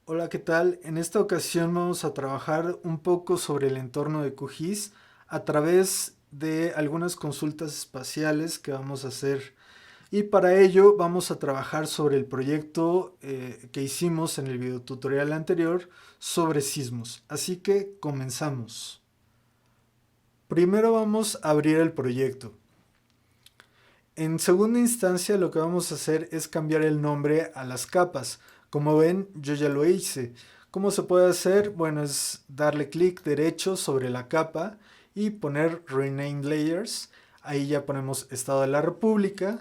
Hola, ¿qué tal? En esta ocasión vamos a trabajar un poco sobre el entorno de QGIS a través de algunas consultas espaciales que vamos a hacer. Y para ello vamos a trabajar sobre el proyecto que hicimos en el videotutorial anterior sobre sismos. Así que comenzamos. Primero vamos a abrir el proyecto. En segunda instancia lo que vamos a hacer es cambiar el nombre a las capas. Como ven, yo ya lo hice. ¿Cómo se puede hacer? Bueno, es darle clic derecho sobre la capa y poner Rename Layers. Ahí ya ponemos Estado de la República.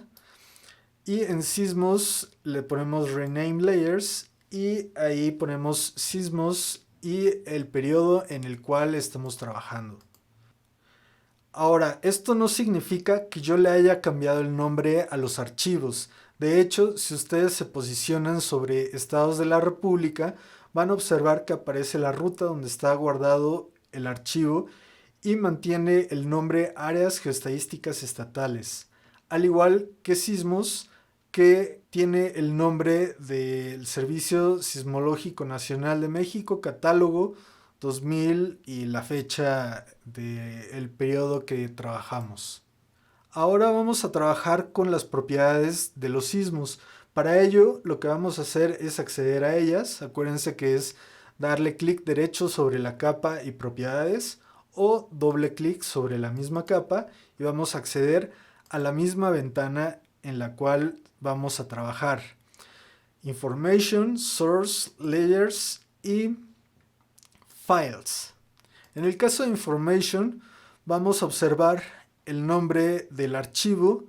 Y en Sismos le ponemos Rename Layers y ahí ponemos Sismos y el periodo en el cual estamos trabajando. Ahora, esto no significa que yo le haya cambiado el nombre a los archivos. De hecho, si ustedes se posicionan sobre estados de la República, van a observar que aparece la ruta donde está guardado el archivo y mantiene el nombre Áreas Geoestadísticas Estatales, al igual que Sismos, que tiene el nombre del Servicio Sismológico Nacional de México, catálogo 2000 y la fecha del periodo que trabajamos. Ahora vamos a trabajar con las propiedades de los sismos. Para ello, lo que vamos a hacer es acceder a ellas. Acuérdense que es darle clic derecho sobre la capa y propiedades o doble clic sobre la misma capa y vamos a acceder a la misma ventana en la cual vamos a trabajar. Information, Source, Layers y Files. En el caso de Information, vamos a observar el nombre del archivo.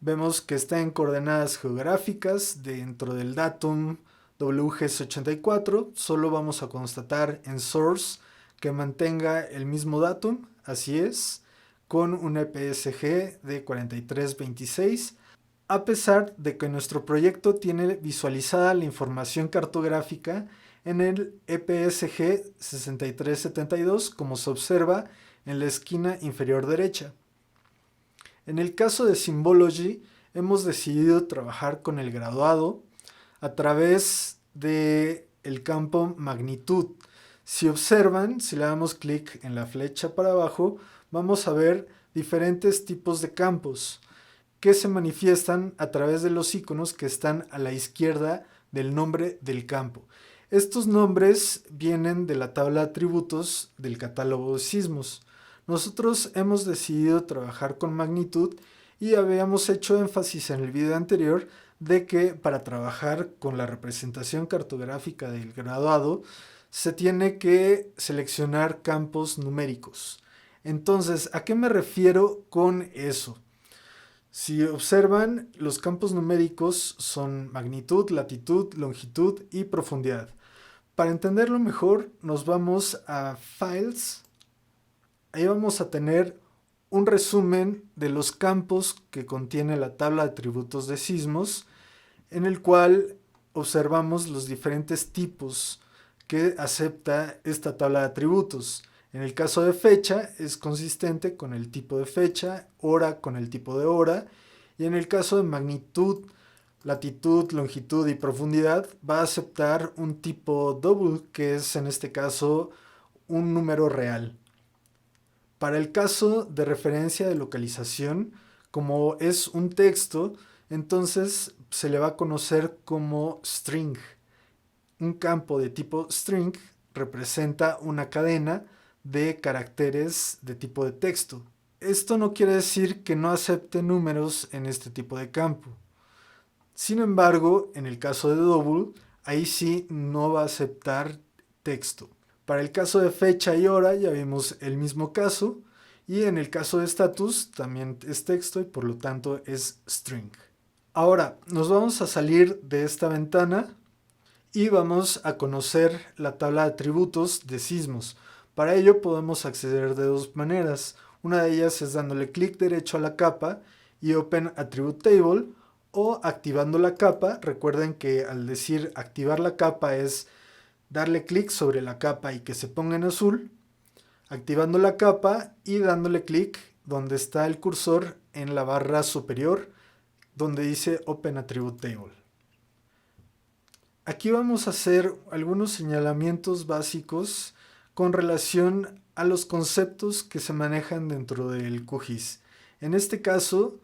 Vemos que está en coordenadas geográficas dentro del datum WGS84. Solo vamos a constatar en source que mantenga el mismo datum, así es, con un EPSG de 4326, a pesar de que nuestro proyecto tiene visualizada la información cartográfica en el EPSG 6372, como se observa en la esquina inferior derecha. En el caso de Symbology, hemos decidido trabajar con el graduado a través de el campo magnitud. Si observan, si le damos clic en la flecha para abajo, vamos a ver diferentes tipos de campos que se manifiestan a través de los iconos que están a la izquierda del nombre del campo. Estos nombres vienen de la tabla de atributos del catálogo de sismos. Nosotros hemos decidido trabajar con magnitud y habíamos hecho énfasis en el video anterior de que para trabajar con la representación cartográfica del graduado se tiene que seleccionar campos numéricos. Entonces, ¿a qué me refiero con eso? Si observan, los campos numéricos son magnitud, latitud, longitud y profundidad. Para entenderlo mejor, nos vamos a Files. Ahí vamos a tener un resumen de los campos que contiene la tabla de atributos de sismos, en el cual observamos los diferentes tipos que acepta esta tabla de atributos. En el caso de fecha es consistente con el tipo de fecha, hora con el tipo de hora, y en el caso de magnitud, latitud, longitud y profundidad va a aceptar un tipo double, que es en este caso un número real. Para el caso de referencia de localización, como es un texto, entonces se le va a conocer como string. Un campo de tipo string representa una cadena de caracteres de tipo de texto. Esto no quiere decir que no acepte números en este tipo de campo. Sin embargo, en el caso de double, ahí sí no va a aceptar texto. Para el caso de fecha y hora ya vimos el mismo caso. Y en el caso de status también es texto y por lo tanto es string. Ahora nos vamos a salir de esta ventana y vamos a conocer la tabla de atributos de sismos. Para ello podemos acceder de dos maneras. Una de ellas es dándole clic derecho a la capa y Open Attribute Table, o activando la capa. Recuerden que al decir activar la capa es darle clic sobre la capa y que se ponga en azul, activando la capa y dándole clic donde está el cursor en la barra superior donde dice Open Attribute Table. Aquí vamos a hacer algunos señalamientos básicos con relación a los conceptos que se manejan dentro del QGIS. En este caso,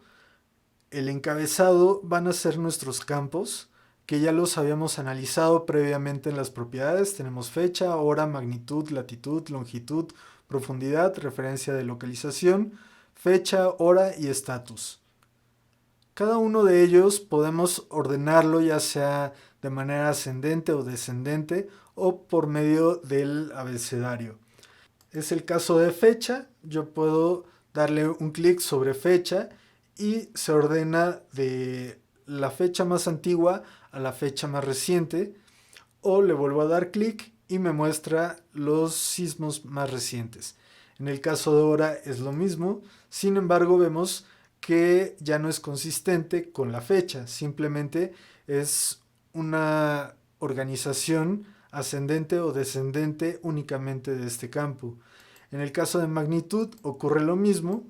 el encabezado van a ser nuestros campos, que ya los habíamos analizado previamente en las propiedades. Tenemos fecha, hora, magnitud, latitud, longitud, profundidad, referencia de localización, fecha, hora y estatus. Cada uno de ellos podemos ordenarlo ya sea de manera ascendente o descendente o por medio del abecedario. Es el caso de fecha. Yo puedo darle un clic sobre fecha y se ordena de la fecha más antigua a la fecha más reciente, o le vuelvo a dar clic y me muestra los sismos más recientes. En el caso de hora es lo mismo, sin embargo vemos que ya no es consistente con la fecha, simplemente es una organización ascendente o descendente únicamente de este campo. En el caso de magnitud ocurre lo mismo,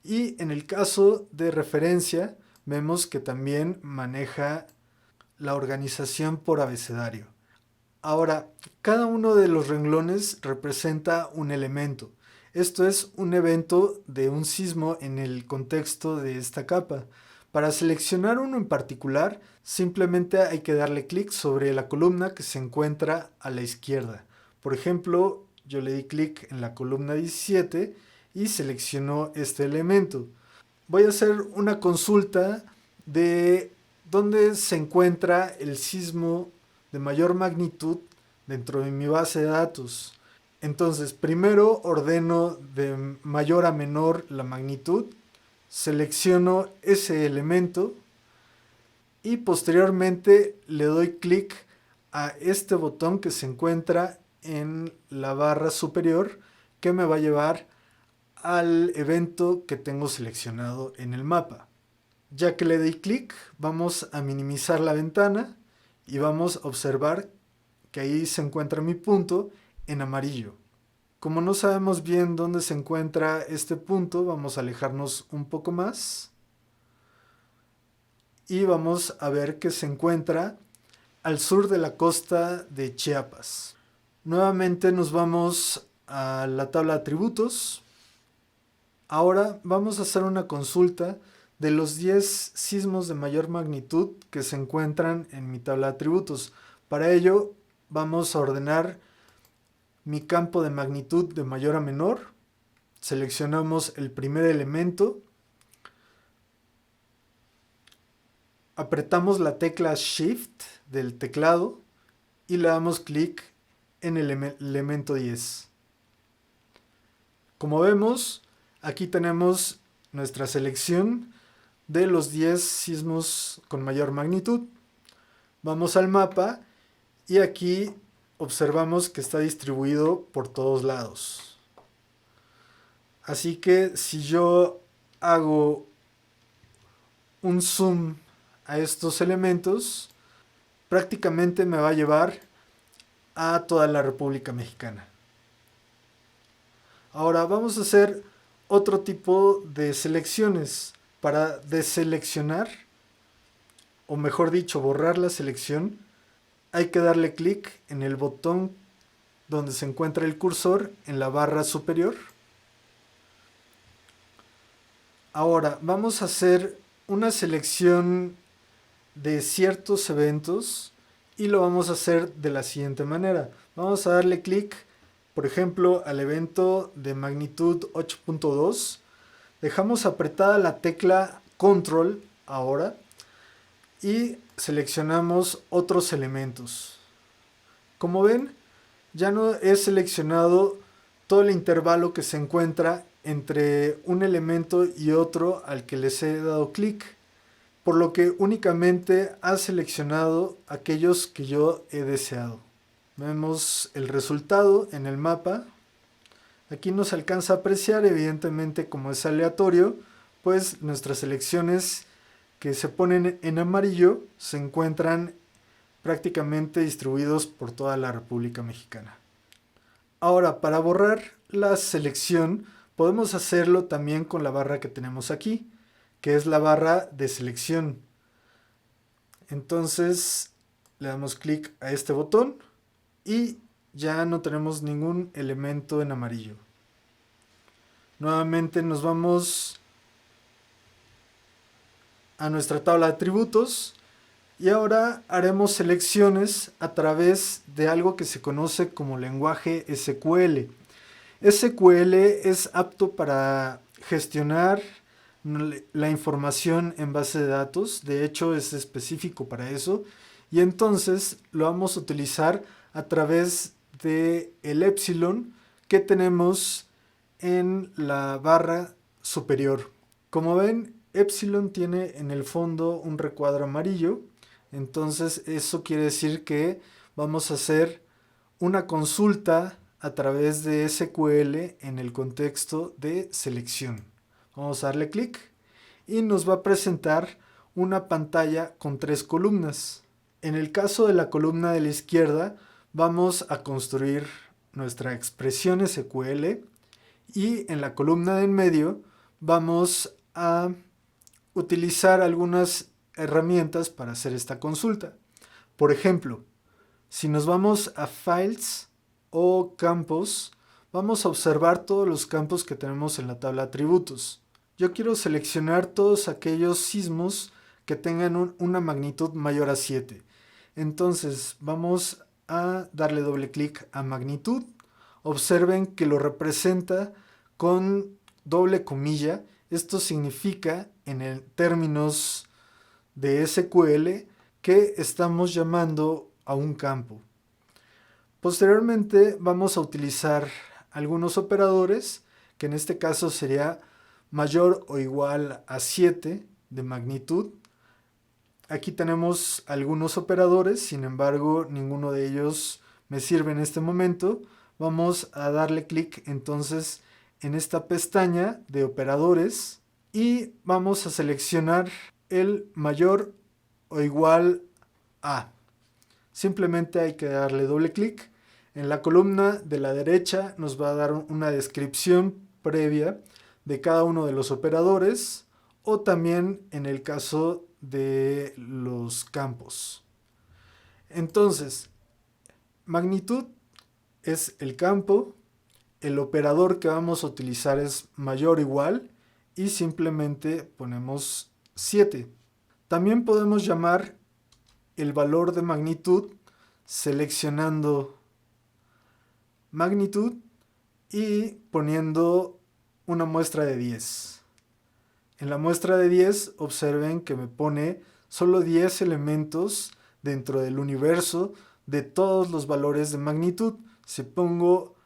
y en el caso de referencia vemos que también maneja la organización por abecedario. Ahora, cada uno de los renglones representa un elemento. Esto es un evento de un sismo en el contexto de esta capa. Para seleccionar uno en particular, simplemente hay que darle clic sobre la columna que se encuentra a la izquierda. Por ejemplo, yo le di clic en la columna 17 y seleccionó este elemento. Voy a hacer una consulta de dónde se encuentra el sismo de mayor magnitud dentro de mi base de datos. Entonces, primero ordeno de mayor a menor la magnitud, selecciono ese elemento y posteriormente le doy clic a este botón que se encuentra en la barra superior, que me va a llevar al evento que tengo seleccionado en el mapa. Ya que le di clic, vamos a minimizar la ventana y vamos a observar que ahí se encuentra mi punto en amarillo. Como no sabemos bien dónde se encuentra este punto, vamos a alejarnos un poco más y vamos a ver que se encuentra al sur de la costa de Chiapas. Nuevamente nos vamos a la tabla de atributos. Ahora vamos a hacer una consulta de los 10 sismos de mayor magnitud que se encuentran en mi tabla de atributos. Para ello vamos a ordenar mi campo de magnitud de mayor a menor. Seleccionamos el primer elemento. Apretamos la tecla Shift del teclado y le damos clic en el elemento 10. Como vemos, aquí tenemos nuestra selección de los 10 sismos con mayor magnitud. Vamos al mapa y aquí observamos que está distribuido por todos lados. Así que si yo hago un zoom a estos elementos, prácticamente me va a llevar a toda la República Mexicana. Ahora vamos a hacer otro tipo de selecciones. Para deseleccionar, o mejor dicho, borrar la selección, hay que darle clic en el botón donde se encuentra el cursor en la barra superior. Ahora vamos a hacer una selección de ciertos eventos y lo vamos a hacer de la siguiente manera. Vamos a darle clic, por ejemplo, al evento de magnitud 8.2. Dejamos apretada la tecla Control ahora y seleccionamos otros elementos. Como ven, ya no he seleccionado todo el intervalo que se encuentra entre un elemento y otro al que les he dado clic, por lo que únicamente ha seleccionado aquellos que yo he deseado. Vemos el resultado en el mapa. Aquí no se alcanza a apreciar, evidentemente como es aleatorio, pues nuestras selecciones que se ponen en amarillo se encuentran prácticamente distribuidos por toda la República Mexicana. Ahora, para borrar la selección, podemos hacerlo también con la barra que tenemos aquí, que es la barra de selección. Entonces, le damos clic a este botón y ya no tenemos ningún elemento en amarillo. Nuevamente nos vamos a nuestra tabla de atributos y ahora haremos selecciones a través de algo que se conoce como lenguaje SQL. SQL es apto para gestionar la información en base de datos, de hecho es específico para eso, y entonces lo vamos a utilizar a través de el epsilon que tenemos en la barra superior. Como ven, epsilon tiene en el fondo un recuadro amarillo, entonces eso quiere decir que vamos a hacer una consulta a través de SQL en el contexto de selección. Vamos a darle clic y nos va a presentar una pantalla con 3 columnas. En el caso de la columna de la izquierda vamos a construir nuestra expresión SQL y en la columna de en medio vamos a utilizar algunas herramientas para hacer esta consulta. Por ejemplo, si nos vamos a Files o Campos, vamos a observar todos los campos que tenemos en la tabla de atributos. Yo quiero seleccionar todos aquellos sismos que tengan una magnitud mayor a 7. Entonces vamos a darle doble clic a magnitud. Observen que lo representa con doble comilla. Esto significa en términos de SQL que estamos llamando a un campo. Posteriormente vamos a utilizar algunos operadores, que en este caso sería mayor o igual a 7 de magnitud. Aquí tenemos algunos operadores, sin embargo ninguno de ellos me sirve en este momento. Vamos a darle clic entonces en esta pestaña de operadores y vamos a seleccionar el mayor o igual a. Simplemente hay que darle doble clic. En la columna de la derecha nos va a dar una descripción previa de cada uno de los operadores o también en el caso de los campos. Entonces, magnitud es el campo, el operador que vamos a utilizar es mayor o igual y simplemente ponemos 7. También podemos llamar el valor de magnitud seleccionando magnitud y poniendo una muestra de 10. En la muestra de 10 observen que me pone solo 10 elementos dentro del universo de todos los valores de magnitud. Si pongo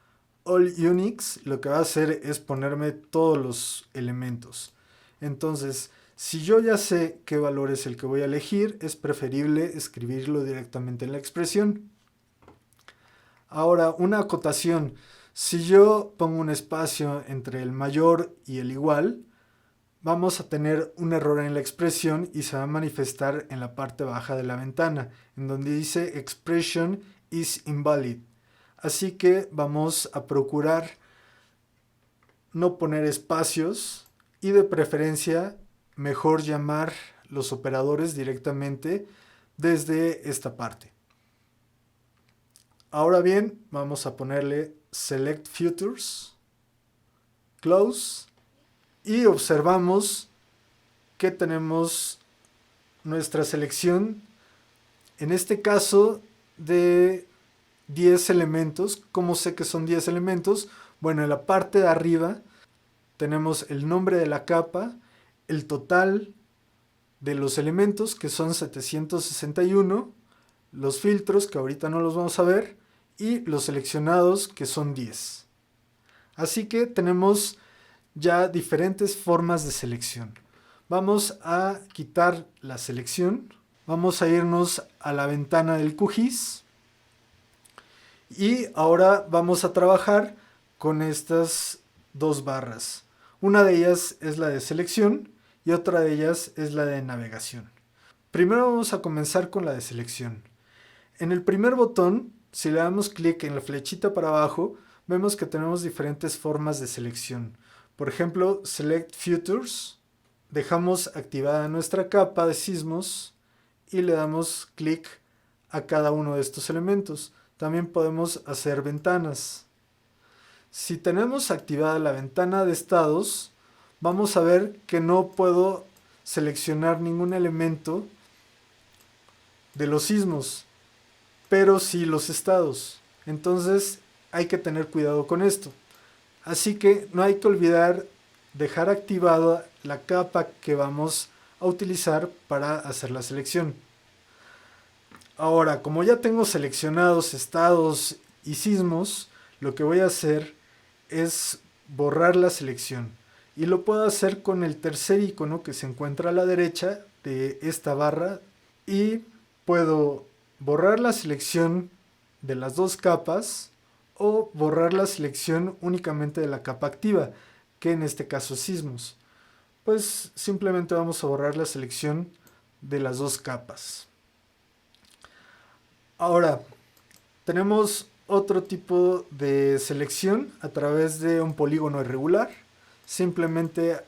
All Unix, lo que va a hacer es ponerme todos los elementos. Entonces, si yo ya sé qué valor es el que voy a elegir, es preferible escribirlo directamente en la expresión. Ahora, una acotación. Si yo pongo un espacio entre el mayor y el igual, vamos a tener un error en la expresión y se va a manifestar en la parte baja de la ventana, en donde dice Expression is invalid. Así que vamos a procurar no poner espacios y de preferencia mejor llamar los operadores directamente desde esta parte. Ahora bien, vamos a ponerle Select Futures, Close, y observamos que tenemos nuestra selección, en este caso de 10 elementos. ¿Cómo sé que son 10 elementos? Bueno, en la parte de arriba tenemos el nombre de la capa, el total de los elementos, que son 761, los filtros, que ahorita no los vamos a ver, y los seleccionados, que son 10. Así que tenemos ya diferentes formas de selección. Vamos a quitar la selección, vamos a irnos a la ventana del QGIS y ahora vamos a trabajar con estas dos barras. Una de ellas es la de selección y otra de ellas es la de navegación. Primero vamos a comenzar con la de selección. En el primer botón, si le damos clic en la flechita para abajo, vemos que tenemos diferentes formas de selección. Por ejemplo, Select Futures, dejamos activada nuestra capa de sismos y le damos clic a cada uno de estos elementos. También podemos hacer ventanas. Si tenemos activada la ventana de estados, vamos a ver que no puedo seleccionar ningún elemento de los sismos, pero sí los estados. Entonces hay que tener cuidado con esto. Así que no hay que olvidar dejar activada la capa que vamos a utilizar para hacer la selección. Ahora, como ya tengo seleccionados estados y sismos, lo que voy a hacer es borrar la selección. Y lo puedo hacer con el tercer icono que se encuentra a la derecha de esta barra. Y puedo borrar la selección de las dos capas o borrar la selección únicamente de la capa activa, que en este caso es sismos. Pues simplemente vamos a borrar la selección de las dos capas. Ahora, tenemos otro tipo de selección a través de un polígono irregular. Simplemente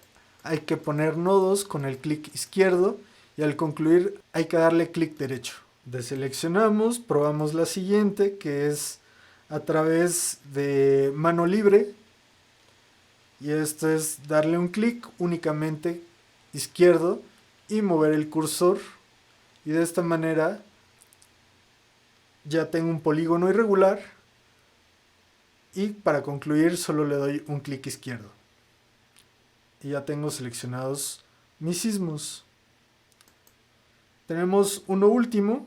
hay que poner nodos con el clic izquierdo y al concluir hay que darle clic derecho. Deseleccionamos, probamos la siguiente, que es a través de mano libre, y esto es darle un clic únicamente izquierdo y mover el cursor, y de esta manera ya tengo un polígono irregular y para concluir solo le doy un clic izquierdo y ya tengo seleccionados mis sismos. Tenemos uno último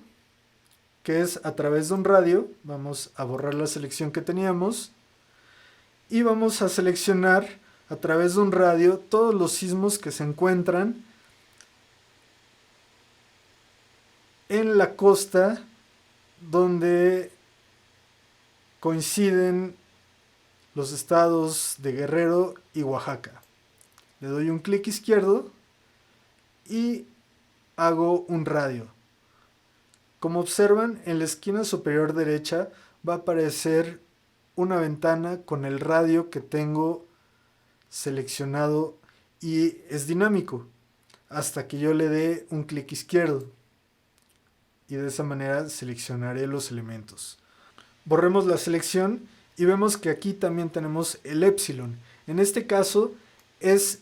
que es a través de un radio. Vamos a borrar la selección que teníamos y vamos a seleccionar a través de un radio todos los sismos que se encuentran en la costa donde coinciden los estados de Guerrero y Oaxaca. Le doy un clic izquierdo y hago un radio. Como observan, en la esquina superior derecha va a aparecer una ventana con el radio que tengo seleccionado y es dinámico hasta que yo le dé un clic izquierdo. Y de esa manera seleccionaré los elementos. Borremos la selección y vemos que aquí también tenemos el epsilon. En este caso es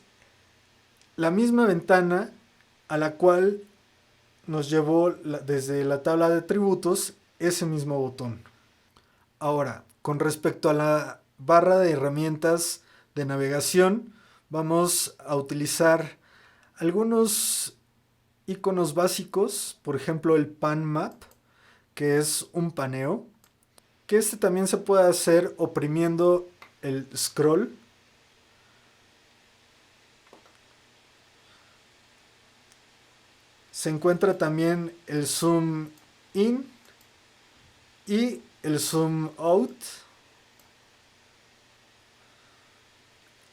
la misma ventana a la cual nos llevó desde la tabla de atributos ese mismo botón. Ahora, con respecto a la barra de herramientas de navegación, vamos a utilizar algunos iconos básicos, por ejemplo el pan map, que es un paneo, que este también se puede hacer oprimiendo el scroll. Se encuentra también el zoom in y el zoom out.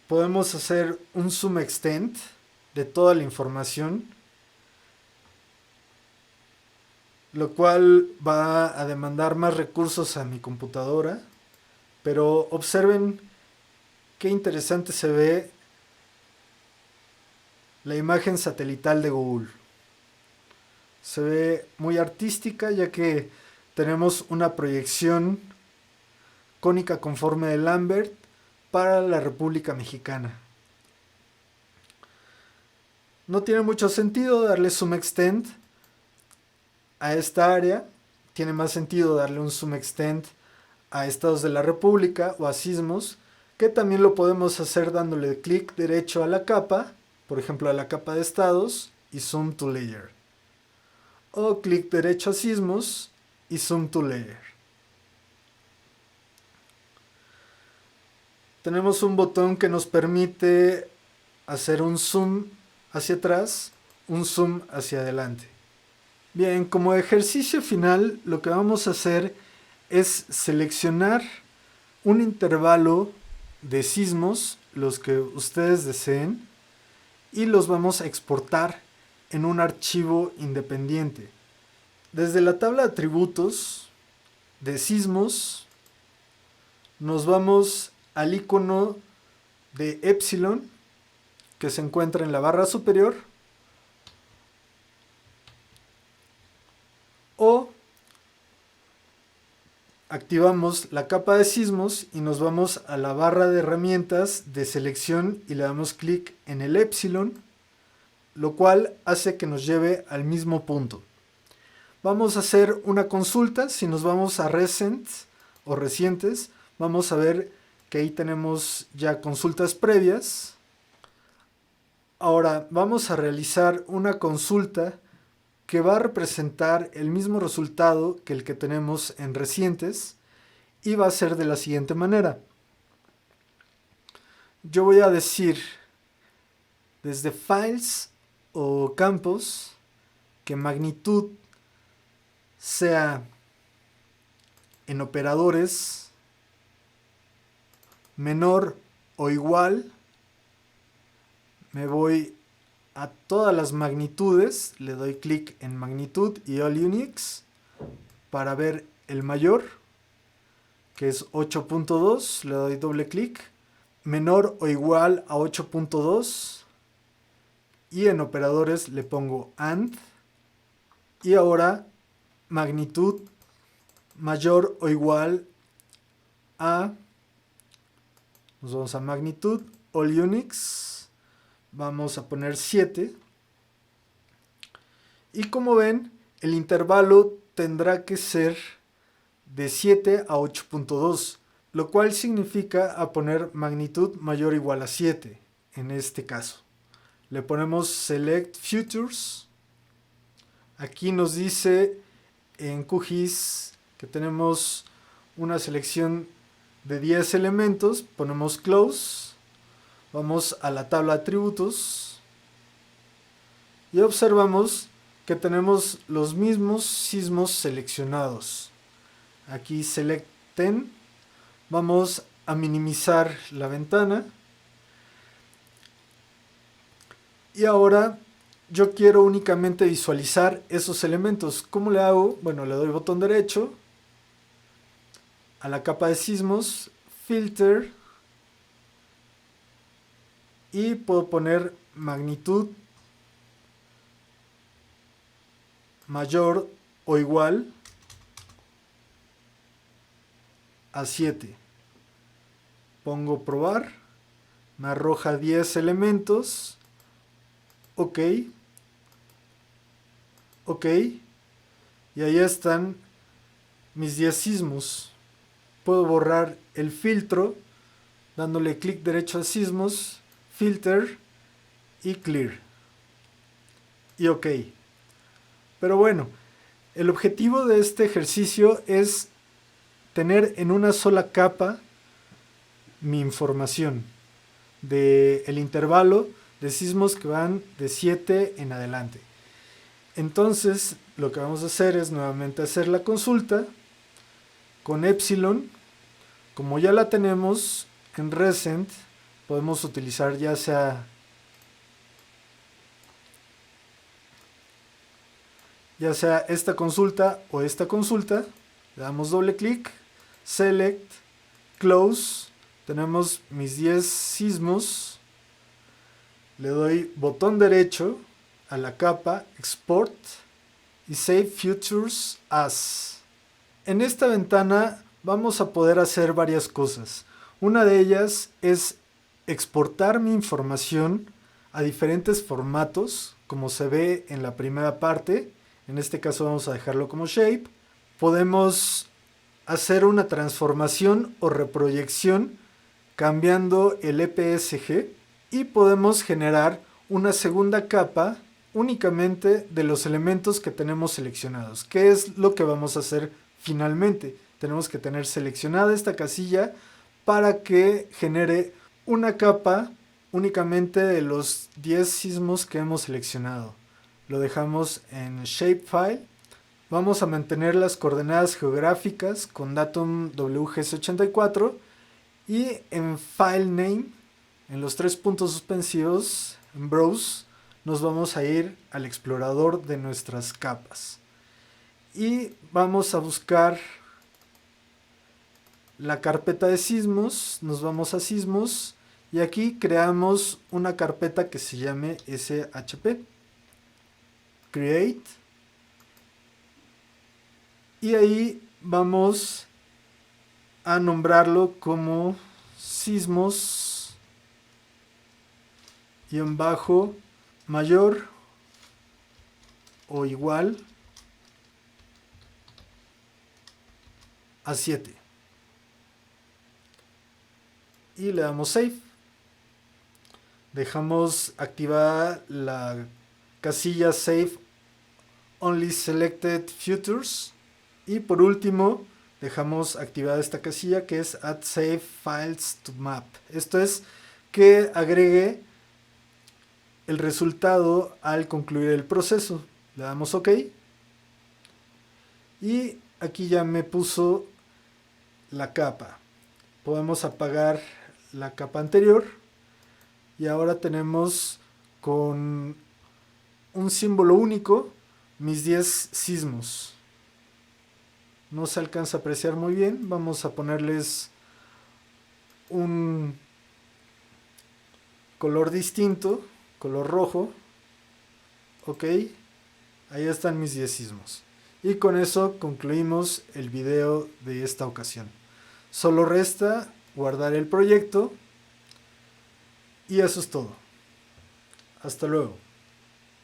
Podemos hacer un zoom extend de toda la información, lo cual va a demandar más recursos a mi computadora, pero observen qué interesante se ve la imagen satelital de Google. Se ve muy artística ya que tenemos una proyección cónica conforme de Lambert para la República Mexicana. No tiene mucho sentido darle zoom extend a esta área, tiene más sentido darle un zoom extend a estados de la República o a sismos, que también lo podemos hacer dándole clic derecho a la capa, por ejemplo a la capa de estados y zoom to layer, o clic derecho a sismos y zoom to layer. Tenemos un botón que nos permite hacer un zoom hacia atrás, un zoom hacia adelante. Bien, como ejercicio final lo que vamos a hacer es seleccionar un intervalo de sismos, los que ustedes deseen, y los vamos a exportar en un archivo independiente. Desde la tabla de atributos de sismos nos vamos al icono de epsilon que se encuentra en la barra superior, o activamos la capa de sismos y nos vamos a la barra de herramientas de selección y le damos clic en el epsilon, lo cual hace que nos lleve al mismo punto. Vamos a hacer una consulta. Si nos vamos a Recent o Recientes, vamos a ver que ahí tenemos ya consultas previas. Ahora vamos a realizar una consulta que va a representar el mismo resultado que el que tenemos en Recientes y va a ser de la siguiente manera. Yo voy a decir desde Files o Campos que magnitud sea en operadores menor o igual. Me voy a todas las magnitudes, le doy clic en magnitud y All Unix para ver el mayor, que es 8.2, le doy doble clic, menor o igual a 8.2 y en operadores le pongo AND y ahora magnitud mayor o igual a, nos vamos a magnitud, All Unix, vamos a poner 7 y como ven el intervalo tendrá que ser de 7 a 8.2, lo cual significa a poner magnitud mayor o igual a 7 en este caso. Le ponemos Select Futures, aquí nos dice en QGIS que tenemos una selección de 10 elementos, ponemos Close, vamos a la tabla de atributos y observamos que tenemos los mismos sismos seleccionados. Aquí Select 10, vamos a minimizar la ventana y ahora yo quiero únicamente visualizar esos elementos. ¿Cómo le hago? Bueno, le doy botón derecho a la capa de sismos, Filter, y puedo poner magnitud mayor o igual a 7. Pongo probar, me arroja 10 elementos, ok, ok, y ahí están mis 10 sismos. Puedo borrar el filtro dándole clic derecho a sismos, filter y clear y ok. Pero bueno, el objetivo de este ejercicio es tener en una sola capa mi información del intervalo de sismos que van de 7 en adelante. Entonces lo que vamos a hacer es nuevamente hacer la consulta con epsilon. Como ya la tenemos en Recent, podemos utilizar ya sea esta consulta o esta consulta. Le damos doble clic, Select, Close, tenemos mis 10 sismos, le doy botón derecho a la capa, Export y Save Futures As. En esta ventana vamos a poder hacer varias cosas. Una de ellas es exportar mi información a diferentes formatos, como se ve en la primera parte. En este caso vamos a dejarlo como shape. Podemos hacer una transformación o reproyección cambiando el EPSG y podemos generar una segunda capa únicamente de los elementos que tenemos seleccionados. ¿Qué es lo que vamos a hacer finalmente? Tenemos que tener seleccionada esta casilla para que genere una capa únicamente de los 10 sismos que hemos seleccionado. Lo dejamos en Shapefile. Vamos a mantener las coordenadas geográficas con datum WGS84 y en File Name, en los 3 puntos suspensivos, en Browse, nos vamos a ir al explorador de nuestras capas. Y vamos a buscar la carpeta de sismos, nos vamos a sismos y aquí creamos una carpeta que se llame SHP. Create. Y ahí vamos a nombrarlo como sismos mayor o igual a 7 y le damos save. Dejamos activada la casilla Save Only Selected Futures y por último dejamos activada esta casilla que es Add Save Files to Map. Esto es que agregue el resultado al concluir el proceso. Le damos OK y aquí ya me puso la capa. Podemos apagar la capa anterior y ahora tenemos con un símbolo único mis 10 sismos. No se alcanza a apreciar muy bien. Vamos a ponerles un color distinto, color rojo. Ok, ahí están mis 10 sismos. Y con eso concluimos el video de esta ocasión. Solo resta guardar el proyecto y eso es todo. Hasta luego.